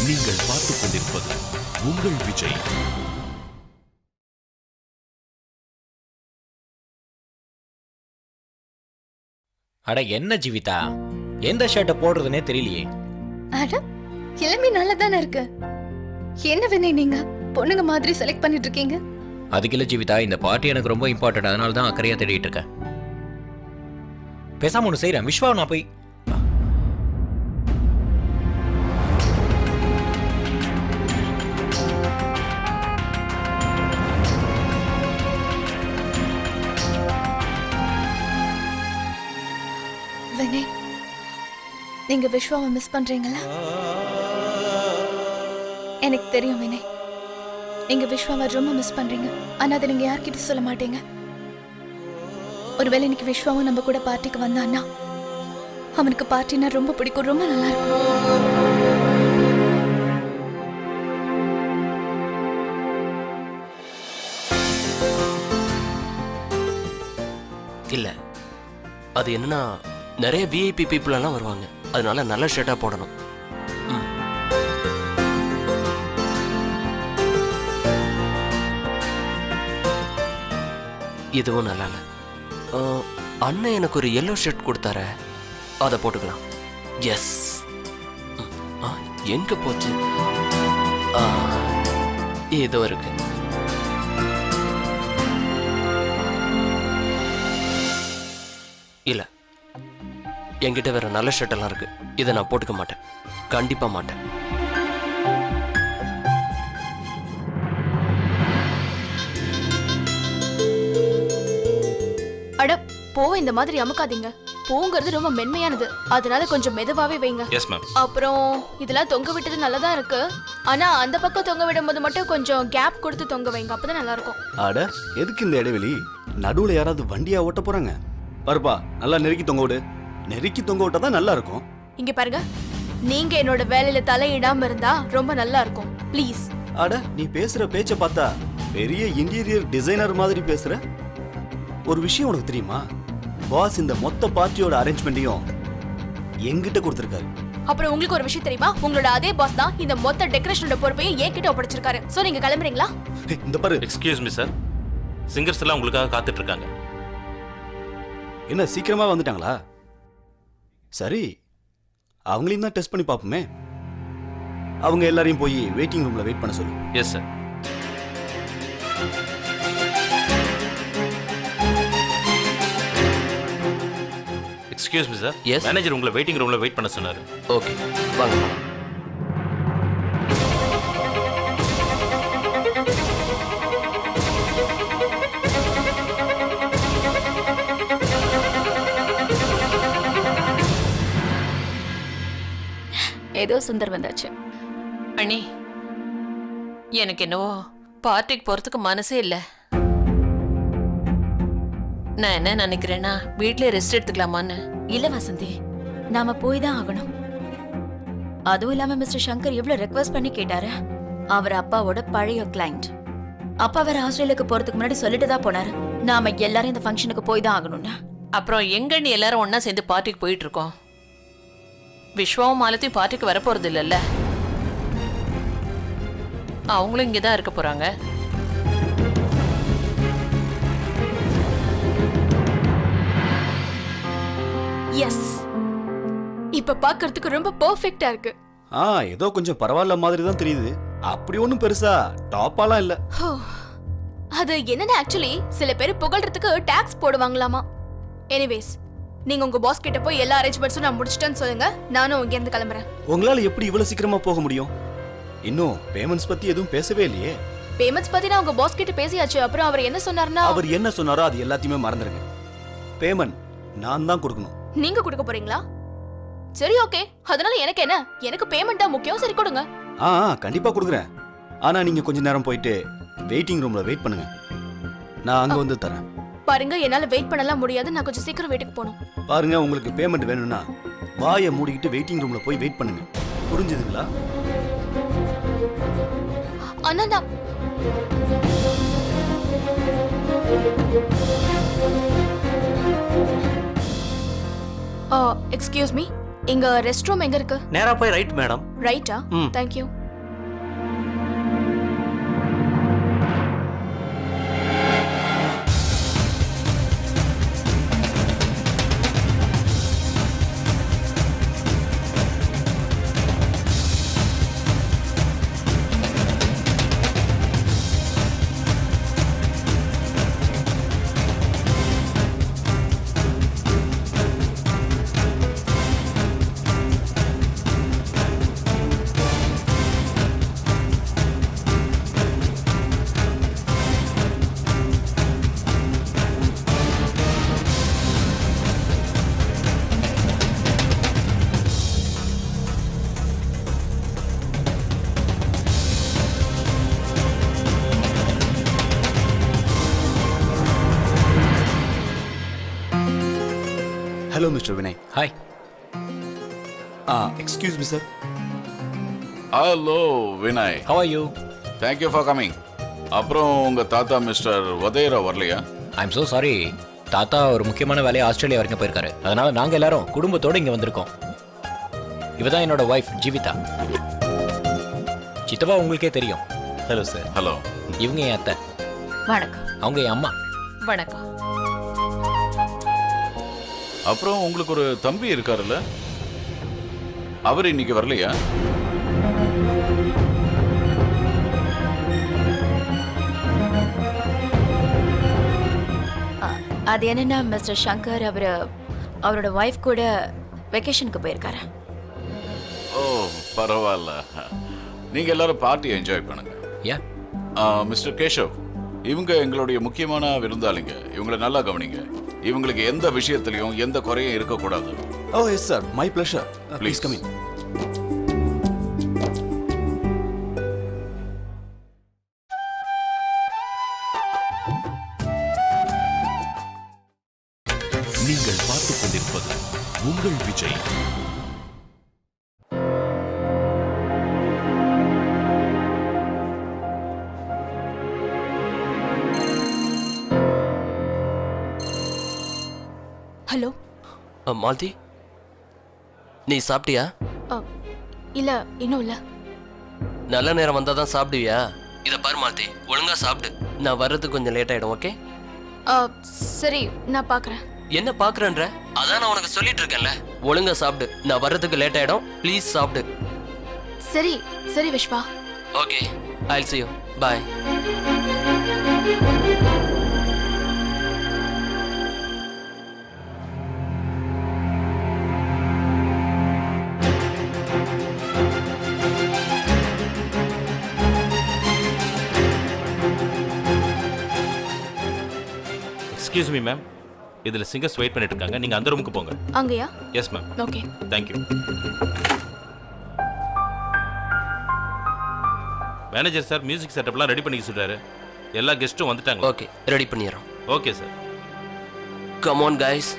நீங்கள் பார்த்துக் கொண்டிருப்பது உங்கள் விஜய். அட என்ன ஜீவிதா, எந்த ஷர்ட்டை போடுறதுனே தெரியலையே. அட எல்லாமே நல்லா தானே இருக்கு. என்ன வேணே நீங்க பொண்ணுங்க மாதிரி செலக்ட் பண்ணிட்டு இருக்கீங்க? அதுக்கு இல்ல ஜீவிதா, இந்த பார்ட்டி எனக்கு ரொம்ப இம்பார்ட்டன்ட், அதனால தான் அக்கறையா தேடிட்டு இருக்கேன். பேசாம ஒன்று செய்கிறேன், விஸ்வா நான் போய் வினய், நீங்க விஸ்வாவை மிஸ் பண்றீங்களா? எனக்கு தெரியும் வினய், நீங்க விஸ்வாவை ரொம்ப மிஸ் பண்றீங்க. ஆனா அதை நீங்க யார்கிட்ட சொல்ல மாட்டீங்க. ஒருவேளை இன்னைக்கு விஸ்வாவும் நம்ம கூட பார்ட்டிக்கு வந்தான்னா அவனுக்கு பார்ட்டினா ரொம்ப பிடிக்கும், ரொம்ப நல்லா இருக்கும். இல்ல, அது என்னன்னா நிறைய விஐபி பீப்புள் எல்லாம் வருவாங்க, அதனால நல்ல ஷர்ட்டா போடணும். இதுவும் நல்லா இல்ல. அண்ணன் எனக்கு ஒரு yellow ஷர்ட் கொடுத்தாரு, அதை போட்டுக்கலாம். எஸ். எங்க போச்சு? ஏதோ இருக்கு. இல்ல, என்கிட்ட வேற நல்ல ஷர்ட் எல்லாம் இருக்கு, இதை நான் போட்டுக்க மாட்டேன், கண்டிப்பா மாட்டேன். அட போ, இந்த மாதிரி அமுக்காதீங்க. பூங்கிறது ரொம்ப மென்மையானது, அதனால கொஞ்சம் மெதுவாவே வைங்க. Yes ma'am. அப்புறம் இதெல்லாம் தொங்க விட்டது நல்லதா இருக்கு, ஆனா அந்த பக்கம் தொங்க விடும்போது மட்டும் கொஞ்சம் கேப் கொடுத்து தொங்க வைங்க, அப்பதான் நல்லா இருக்கும். அட எதுக்கு இந்த இடைவெளி? நடுவுல யாராவது வண்டியா ஓட்ட போறாங்க? பருப்பா, நல்லா நெருக்கி தொங்க விடு. நெருக்கி தொங்க விட்டா தான் நல்லா இருக்கும். இங்க பாருங்க, நீங்க என்னோட வேலையில தலையிடாம இருந்தா ரொம்ப நல்லா இருக்கும், ப்ளீஸ். அட நீ பேசுற பேச்ச பார்த்தா பெரிய இன்டீரியர் டிசைனர் மாதிரி பேசுற. ஒரு விஷயம் உனக்கு தெரியுமா? பாஸ் இந்த மொத்த பார்ட்டியோட அரேஞ்ச்மெண்ட்டையும் என்கிட்ட கொடுத்திருக்காரு. அப்புறம் உங்களுக்கு ஒரு விஷயம் தெரியுமா? உங்களோட அதே பாஸ் தான் இந்த மொத்த டெக்கரேஷனோட பொறுப்பையும் என்கிட்ட ஒப்படைச்சிருக்காரு. சோ நீங்க கிளம்புறீங்களா? இந்த பாரு. எக்ஸ்கியூஸ் மீ சார், சிங்கர்ஸ் எல்லாம் உங்களுக்காக காத்துட்டு இருக்காங்க. என்ன சீக்கிரமா வந்துட்டாங்களா? சரி, அவங்களையும் தான் டெஸ்ட் பண்ணி பார்ப்போமே. அவங்க எல்லாரையும் போய் வெயிட்டிங் ரூம்ல வெயிட் பண்ண சொல்லு. Yes sir. Excuse me sir, Yes. Manager உங்களை வெயிட்டிங் ரூம்ல வெயிட் பண்ண சொன்னாரு. ஓகே, வாங்க. ஏதோ சுந்தர் வந்தாச்சு. அண்ணி, எனக்கு என்னவோ பார்ட்டிக்கு போறதுக்கு மனசே இல்லை. நான் என்ன நினைக்கிறேன்னா, வீட்லயே ரெஸ்ட் எடுத்துக்கலாமான்னு. இல்ல வசந்தி, நாம போய் தான் ஆகணும். அதுவும் இல்லாம மிஸ்டர் சங்கர் எவ்வளவு ரெக்வஸ்ட் பண்ணி கேட்டாரு. அவர் அப்பாவோட பழைய கிளைண்ட். அப்பா வேற ஆஸ்திரேலியாவுக்கு போறதுக்கு முன்னாடி சொல்லிட்டு தான் போனாரு, நாம எல்லாரும் இந்த ஃபங்க்ஷனுக்கு போய் தான் ஆகணும்னா. அப்புறம் எங்க நீ எல்லாரும் ஒன்னா சேர்ந்து பார்ட்டிக்கு போயிட்டு இருக்கோம். விஸ்வாவும் மாலத்தையும் பார்ட்டிக்கு வரப்போறது இல்லைல்ல, அவங்களும் இங்கதான் இருக்க போறாங்க. எஸ், இப்ப பாக்குறதுக்கு ரொம்ப பெர்ஃபெக்ட்டா இருக்கு. ஏதோ கொஞ்சம் பரவாயில்ல மாதிரி தான் தெரியுது. அப்படி ஒன்றும் பெருசா டாப்பாலாம் இல்ல. அது என்னன்னா, ஆக்சுவலி சில பேர் புகழ்றதுக்கு டாக்ஸ் போடுவாங்களாமா. எனிவேஸ், நீங்க உங்க பாஸ் கிட்ட போய் எல்லா அரேஞ்ச்மெண்ட்ஸும் நான் முடிச்சிட்டேன்னு சொல்லுங்க, நானும் இங்க இருந்து கிளம்புறேன். உங்களால எப்படி இவ்வளவு சீக்கிரமா போக முடியும்? இன்னும் பேமெண்ட்ஸ் பத்தி எதுவும் பேசவே இல்லையே. பேமெண்ட்ஸ் பத்தி நான் உங்க பாஸ் கிட்ட பேசியாச்சு. அப்புறம் அவர் என்ன சொன்னாருன்னா, அவர் என்ன சொன்னாரோ அது எல்லாத்தையுமே மறந்துருங்க. பேமெண்ட் நான் தான் கொடுக்கணும். நீங்க கொடுக்க போறீங்களா? சரி, ஓகே. அதனால எனக்கு என்ன, எனக்கு பேமெண்ட் தான் முக்கியம். சரி, கொடுங்க. கண்டிப்பா கொடுக்குறேன். ஆனா நீங்க கொஞ்ச நேரம் போயிட்டு வெயிட்டிங் ரூம்ல வெயிட் பண்ணுங்க, நான் அங்க வந்து தரேன். பாருங்க, என்னால வெயிட் பண்ணலாம் முடியாது, நான் கொஞ்சம் சீக்கிரம் வீட்டுக்கு போகணும். பாருங்க, உங்களுக்கு பேமெண்ட் வேணும்னா வாயை மூடிக்கிட்டு வெயிட்டிங் ரூம்ல போய் வெயிட் பண்ணுங்க. புரிஞ்சுதுங்களா? அண்ணா, நான் எக்ஸ்கியூஸ் மீ, எங்க ரெஸ்ட் ரூம் எங்க இருக்கு? நேரா போய் ரைட் மேடம். ரைட்டா? ம். Thank you. Hello mister Vinay. Hi. Excuse me sir. Hello Vinay, how are you? Thank you for coming. அப்புறம் உங்க தாத்தா மிஸ்டர் வதேரா வரலையா? I am so sorry. தாத்தா ஒரு முக்கியமான வேலையை ஆஸ்திரேலியா வரைக்கும் போயிருக்காரு. அதனால நாங்க எல்லாரும் குடும்பத்தோட இங்க வந்திருக்கோம். இவதான் என்னோட ஒய்ஃப் ஜீவிதா. சித்தப்பா உங்களுக்கே தெரியும். Hello sir. ஹலோ. இவங்க என் அத்தை, வணக்கம். அவங்க என் அம்மா. வணக்கம். அப்புறம் உங்களுக்கு ஒரு தம்பி இருக்காருல்ல, அவர் இன்னைக்கு வரலையா? அது என்னன்னா மிஸ்டர் சங்கர் அவரோட ஒய்ஃப் கூட வெக்கேஷனுக்கு போயிருக்காரு. ஓ பரவாயில்ல, நீங்க எல்லாரும் பார்ட்டி என்ஜாய் பண்ணுங்க. யா. மிஸ்டர் கேஷவ், இவங்க எங்களுடைய முக்கியமான விருந்தாளிங்க. இவங்களை நல்லா கவனிங்க. இவங்களுக்கு எந்த விஷயத்திலையும் எந்த குறையும் இருக்கக்கூடாது. Oh yes sir, my pleasure. Please come in. நீங்கள் பார்த்துக் கொண்டிருப்பது உங்கள் விஜய். ஹலோ. மாலதி, நீ சாப்பிட்டியா? இல்ல, இன்னும் இல்ல. நல்ல நேரம் வந்தால் தான் சாப்பிடுவியா? இதை பாரு மாலதி, ஒழுங்கா சாப்பிடு. நான் வர்றதுக்கு கொஞ்சம் லேட் ஆகிடும். ஓகே? சரி, நான் பார்க்குறேன். என்ன பார்க்குறேன்ற? அதான் நான் உனக்கு சொல்லிட்டு இருக்கேன்ல, ஒழுங்கா சாப்பிடு. நான் வர்றதுக்கு லேட் ஆகிடும். ப்ளீஸ் சாப்பிடு. சரி சரி Vishwa. Okay, I'll see you. Bye. Excuse me ma'am, இதில் சிங்கர்ஸ் வெயிட் பண்ணிட்டு இருக்காங்க. நீங்கள் அந்த ரூமுக்கு போங்க. அங்கயா? Yes ma'am. Okay. Thank you. Manager sir music செட்டப்லாம் ரெடி பண்ணிக்க சொல்றாரு. எல்லா கெஸ்ட்டும் வந்துட்டாங்க. ஓகே, ரெடி பண்ணிடுறோம். Okay sir. Come on guys.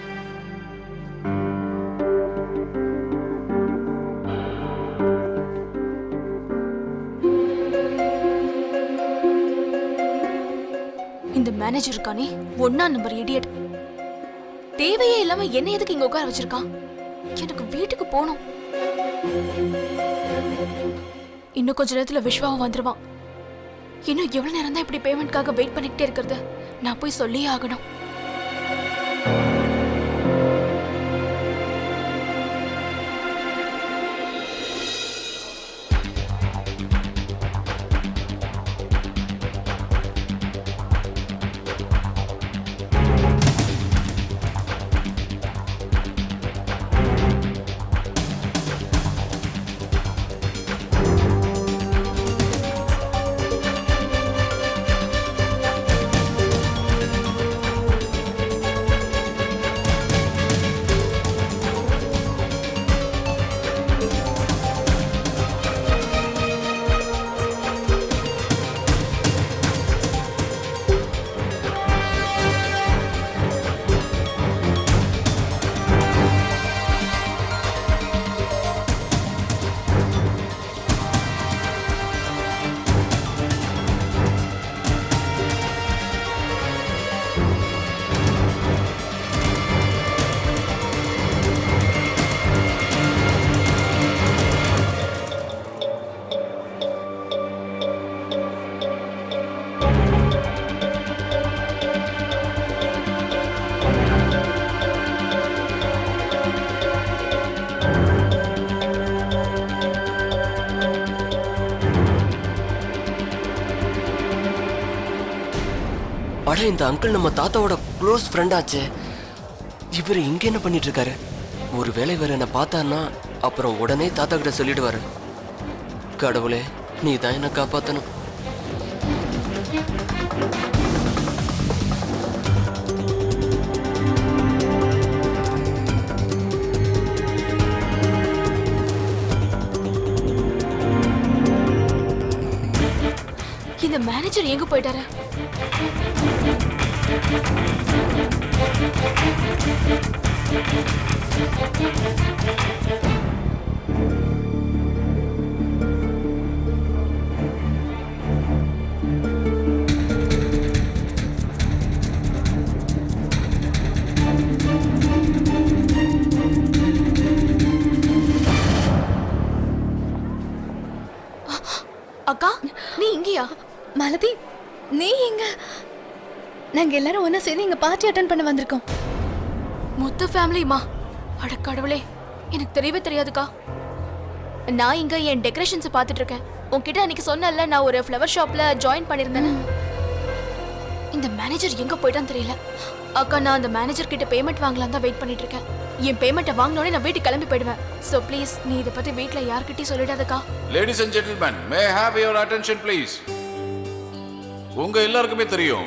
இந்த மேனேஜர் இருக்கானே, 1ஆம் நம்பர் இடியட். தேவையே இல்லாம என்ன எதுக்கு இங்க உட்கார வச்சிருக்கான்? எனக்கு வீட்டுக்கு போகணும். இன்னும் கொஞ்ச நேரத்துல விஸ்வாவும் வந்துருவான். இன்னும் எவ்வளவு நேரம் தான் இப்படி பேமெண்ட்காக வெயிட் பண்ணிக்கிட்டே இருக்கிறது? நான் போய் சொல்லியே ஆகணும். அட இந்த அங்கிள் நம்ம தாத்தாவோட க்ளோஸ் ஃப்ரெண்டாச்சே. இவர் இங்க என்ன பண்ணிட்டு இருக்காரு? ஒருவேளை இவர் என்ன பார்த்தான்னா அப்புறம் உடனே தாத்தா கிட்ட சொல்லிடுவாரு. கடவுளே, நீ தான் என்ன காப்பாத்தணும். இந்த மேனேஜர் எங்க போயிட்டாரு? அக்கா, நீ இங்கயா? மாலதி, நீ எங்க? நாங்க எல்லாரும் ஒண்ணா சேர்ந்து இங்க பார்ட்டி அட்டெண்ட் பண்ண வந்திருக்கோம். மொத்த ஃபேமிலியுமா? அட கடவுளே, எனக்கு தெரியவே தெரியாதுக்கா. நான் இங்க என் டெக்கரேஷன்ஸை பார்த்துட்டு இருக்கேன். உன்கிட்ட அன்னைக்கு சொன்னேன்ல, நான் ஒரு ஃப்ளவர் ஷாப்ல ஜாயின் பண்ணியிருந்தேன். இந்த மேனேஜர் எங்க போயிட்டான்னு தெரியல. அக்கா, நான் அந்த மேனேஜர் கிட்ட பேமெண்ட் வாங்கலாம் தான் வெயிட் பண்ணிட்டு இருக்கேன். என் பேமெண்ட்டை வாங்கினோடனே நான் வீட்டுக்கு கிளம்பி போயிடுவேன். ஸோ ப்ளீஸ் நீ இதை பத்தி வீட்ல யார்கிட்டயும் சொல்லிடாதக்கா. Ladies and gentlemen, may have your attention please. உங்க எல்லாருக்குமே தெரியும்,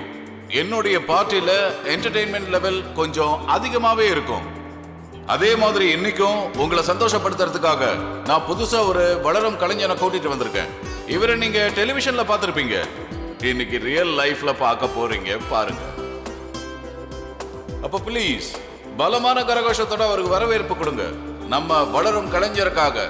என்னுடைய பார்ட்டியில என்டர்டெயின்மெண்ட் லெவல் கொஞ்சம் அதிகமாவே இருக்கும். அதே மாதிரி இன்னைக்கும் உங்களை சந்தோஷப்படுத்துறதுக்காக நான் புதுசா ஒரு வளரும் கலைஞனை கூட்டிட்டு வந்திருக்கேன். இவரை நீங்க டெலிவிஷன்ல பார்த்திருப்பீங்க. இன்னைக்கு ரியல் லைஃப்ல பார்க்க போறீங்க, பாருங்க. அப்ப ப்ளீஸ் பலமான கரகோஷத்தோட அவருக்கு வரவேற்பு கொடுங்க, நம்ம வளரும் கலைஞருக்காக.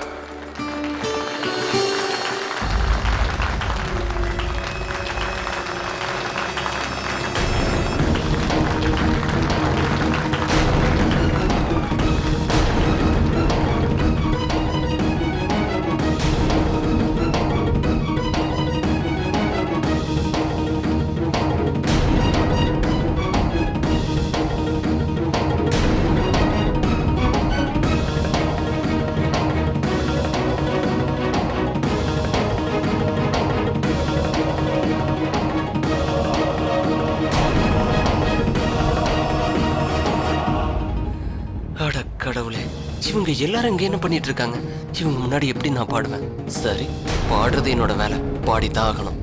அட கடவுளே, இவங்க எல்லாரும் இங்க என்ன பண்ணிட்டு இருக்காங்க? இவங்க முன்னாடி எப்படி நான் பாடுவேன்? சரி, பாடுறது என்னோட வேலை, பாடித்தான் ஆகணும்.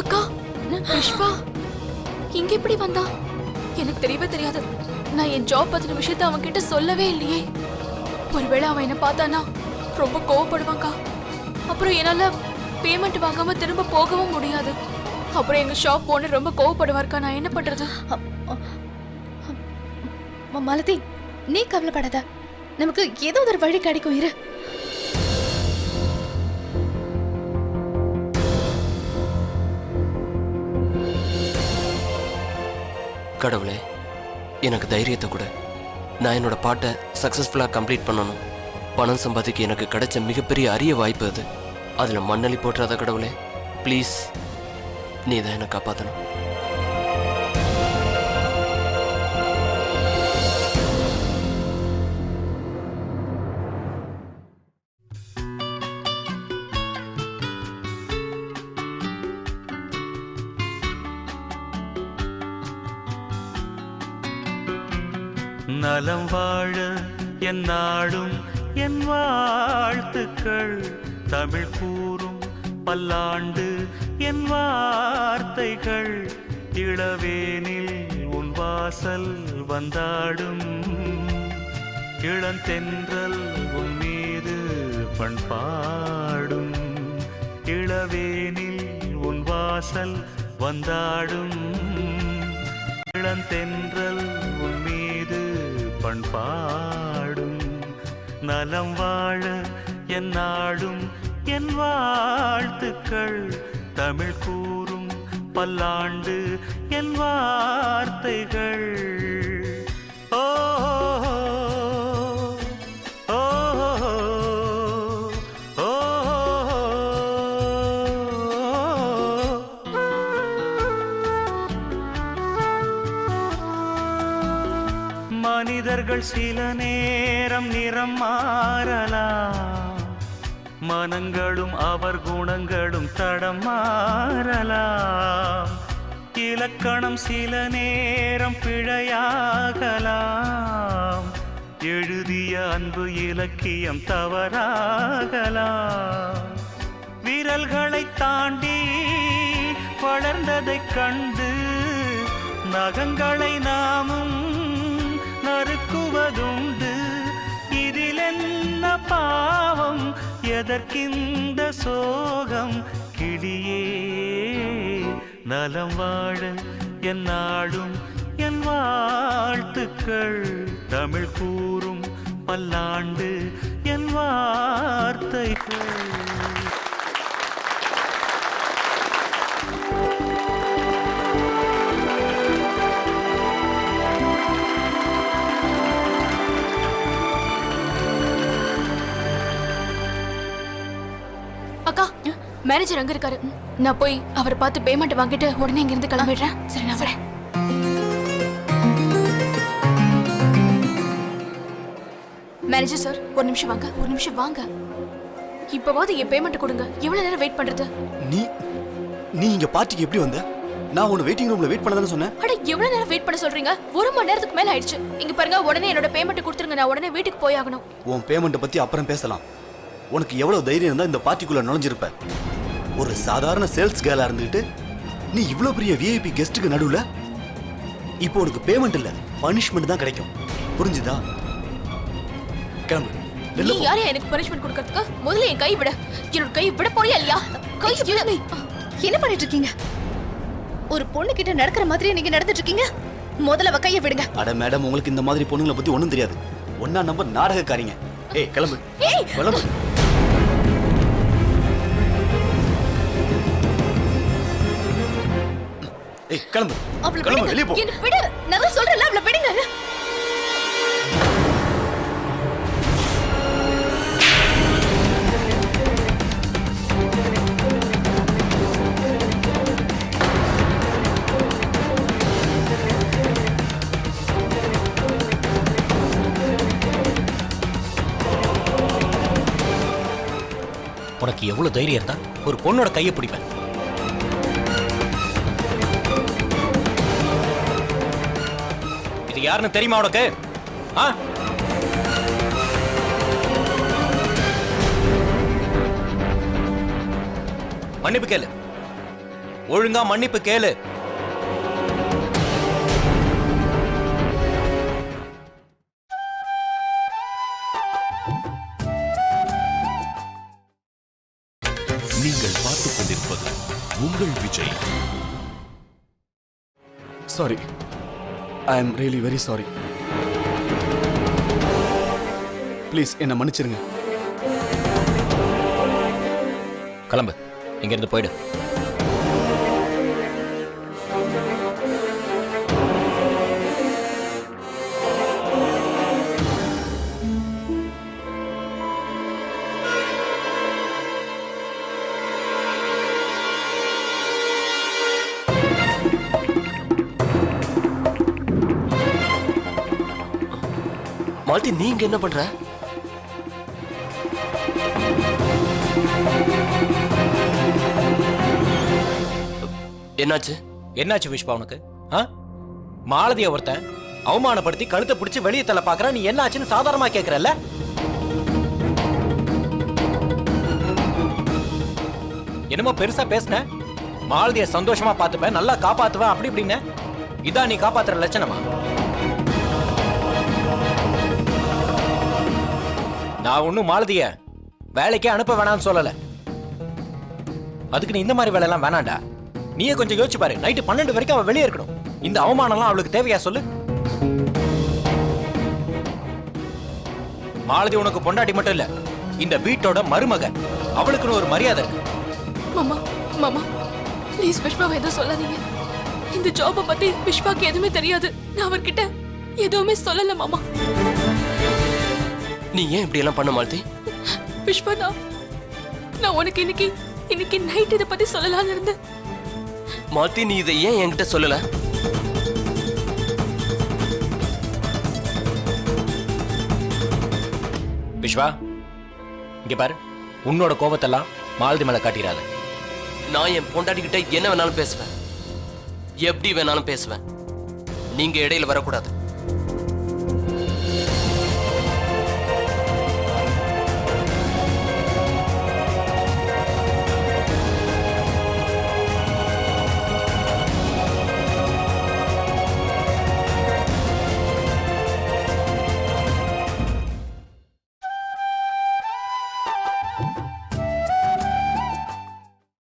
அக்கா, விஷ்வா இங்க எப்படி வந்தா? எனக்கு தெரியவே தெரியாது. நான் என் ஜாப் பத்தின விஷயத்த அவன் கிட்ட சொல்லவே இல்லையே. ஒருவேளை அவன் என்ன பார்த்தானா ரொம்ப கோவப்படுவாங்கா. அப்புறம் என்னால பேமெண்ட் வாங்காம திரும்ப போகவும் முடியாது. அப்புறம் எங்க ஷாப் ஓனர் ரொம்ப கோவப்படுவார்க்கா. நான் என்ன பண்றது? மாலதி, நீ கவலைப்படாத, நமக்கு ஏதோ ஒரு வழி கிடைக்கும். இரு. கடவுளே, எனக்கு தைரியத்தை கொடு. நான் என்னோட பாட்டை சக்ஸஸ்ஃபுல்லாக கம்ப்ளீட் பண்ணணும். பணம் சம்பாதிக்க எனக்கு கிடைச்ச மிகப்பெரிய அரிய வாய்ப்பு அது. அதில் மண்ணலி போட்டுறாத கடவுளே, ப்ளீஸ் நீ தான் என்னை காப்பாற்றணும். நலம் வாழ என் நாடும் என் வாழ்த்துக்கள். தமிழ் கூறும் பல்லாண்டு என் வார்த்தைகள். இளவேனில் உன் வாசல் வந்தாடும். இளந்தென்றல் உன் மீது பண்பாடும். இளவேனில் உன் வாசல் வந்தாடும். இளந்தென்றல் உன் மீது பண்பாடும். நலம் வாழ என் நாடும் என் வாழ்த்துக்கள். தமிழ் கூறும் பல்லாண்டு என் வார்த்தைகள். ஓ ஓ ஓ மனிதர்கள் சில நேரம் நிறம் மாறலாம். மனங்களும் அவர் குணங்களும் தடம் மாறலாம். இலக்கணம் சில நேரம் பிழையாகலாம், எழுதிய அன்பு இலக்கியம் தவறாகலாம். விரல்களை தாண்டி வளர்ந்ததைக் கண்டு நகங்களை நாமும் நறுக்குவதுண்டு. இதில் என்ன பாவம், எதற்கிந்த சோகம்? கிளியே நலம் வாழ என் நாடும் என் வாழ்த்துக்கள், தமிழ் கூறும் பல்லாண்டு என் வார்த்தைகள். அக்கா, மேனேஜர் அங்க இருக்காரு. நான் போய் அவரை பார்த்து பேமெண்ட் வாங்கிட்டு உடனே இங்க இருந்து கிளம்பிடுறேன். சரி, நான் வரேன். மேனேஜர் சார், ஒரு நிமிஷம் வாங்க, ஒரு நிமிஷம் வாங்க. இப்பவாவது என் பேமெண்ட் கொடுங்க. எவ்வளவு நேரம் வெயிட் பண்றது? நீ நீ இங்க பார்ட்டிக்கு எப்படி வந்த? நான் உன்னை வெயிட்டிங் ரூம்ல வெயிட் பண்ணதானே சொன்னேன். அட, எவ்வளவு நேரம் வெயிட் பண்ண சொல்றீங்க? 1 மணி நேரத்துக்கு மேல ஆயிடுச்சு. இங்க பாருங்க, உடனே என்னோட பேமெண்ட் கொடுத்துருங்க. நான் உடனே வீட்டுக்கு போய் ஆகணும். உன் பேமெண்ட்டை பத்தி அப்புறம் பேசலாம். உனக்கு எவ்வளவு தைரியம் இருந்தா இந்த பார்ட்டிக்குள்ள நுழைஞ்சிருப்ப? ஒரு சாதாரண சேல்ஸ் கேர்லா இருந்துட்டு நீ இவ்வளவு பெரிய விஐபி கெஸ்ட்டுக்கு நடுவுல. இப்போ உனக்கு பேமெண்ட் இல்ல, பனிஷ்மெண்ட் தான் கிடைக்கும். புரிஞ்சுதா? கிளம்பு. நீ யாரே எனக்கு பனிஷ்மெண்ட் கொடுக்கிறதுக்கு? முதல்ல என் கை விட. என்னோட கை விட போறியா இல்லையா? கை விட. என்ன பண்ணிட்டு இருக்கீங்க? ஒரு பொண்ணு கிட்ட நடக்கிற மாதிரி நீங்க நடந்துட்டு இருக்கீங்க. முதல்ல அவ கையை விடுங்க. அட மேடம், உங்களுக்கு இந்த மாதிரி பொண்ணுங்களை பத்தி ஒண்ணும் தெரியாது. ஒன்னா நம்பர் நாடகக்காரிங்க. ஏய் கிளம்பு, கிளம்பு. ஏய் கிளம்பு, கிளம்பு, வெளியே போ. என்ன விடு, நான் சொல்றேன்ல, அவளை விடுங்க. உனக்கு எவ்வளவு தைரியம் இருந்தா ஒரு பொண்ணோட கையை பிடிப்பேன்? இது யாருன்னு தெரியுமா உனக்கு? மன்னிப்பு கேளு, ஒழுங்கா மன்னிப்பு கேளு. நீங்கள் பார்த்துக் கொண்டிருப்பது உங்கள் Vijay. Sorry, I am really very sorry. Please என்னை மன்னிச்சிருங்க. கிளம்பு, இங்க இருந்து போயிடு. மாலதி, நீங்க என்ன பண்ற? என்னாச்சு? என்னாச்சு விஷ்வா உனக்கு? மாலதிய ஒருத்தன் அவமானப்படுத்தி கழுத்தை பிடிச்சு வெளியே தள்ள பாக்குற, நீ என்னாச்சுன்னு சாதாரணமா கேக்குறல்ல? என்னமோ பெருசா பேசுன. மாலதிய சந்தோஷமா பாத்துப்பேன், நல்லா காப்பாத்துவேன் அப்படி இப்படின்னு. இதான் நீ காப்பாத்துற லட்சணமா? நான் ஒன்னும் மாலதிய வேலைக்கே அனுப்ப வேணாம்னு சொல்லல. அதுக்கு நீ இந்த மாதிரி வேலை எல்லாம் வேணாண்டா. நீயே கொஞ்சம் யோசிச்சு பாரு. நைட்டு 12 வரைக்கும் அவ வெளியே இருக்கணும். இந்த அவமானம்லாம் அவளுக்கு தேவையா சொல்லு? மாலதி உனக்கு பொண்டாட்டி மட்டும் இல்ல, இந்த வீட்டோட மருமக. அவளுக்குன்னு ஒரு மரியாதை இருக்கு. மாமா, மாமா ப்ளீஸ் விஷ்வாவை எதுவும் சொல்லாதீங்க. இந்த ஜாபை பத்தி விஷ்வாக்கு எதுவுமே தெரியாது. நான் அவர்கிட்ட எதுவுமே சொல்லல மாமா. நீ ஏன் இப்படி எல்லாம் பண்ண மாலதி? விஷ்வா, நான் உனக்கு இன்னைக்கு நைட் இதை பத்தி சொல்லலாம்னு இருந்தேன். மாலதி, நீ இதை ஏன் என்கிட்ட சொல்லல? விஷ்வா, இங்க பாரு, உன்னோட கோபத்தெல்லாம் மாலதி மேல காட்டிடாத. நான் என் பொண்டாட்டி கிட்ட என்ன வேணாலும் பேசுவேன். எப்படி வேணாலும் பேசுவேன். நீங்க இடையில வரக்கூடாது.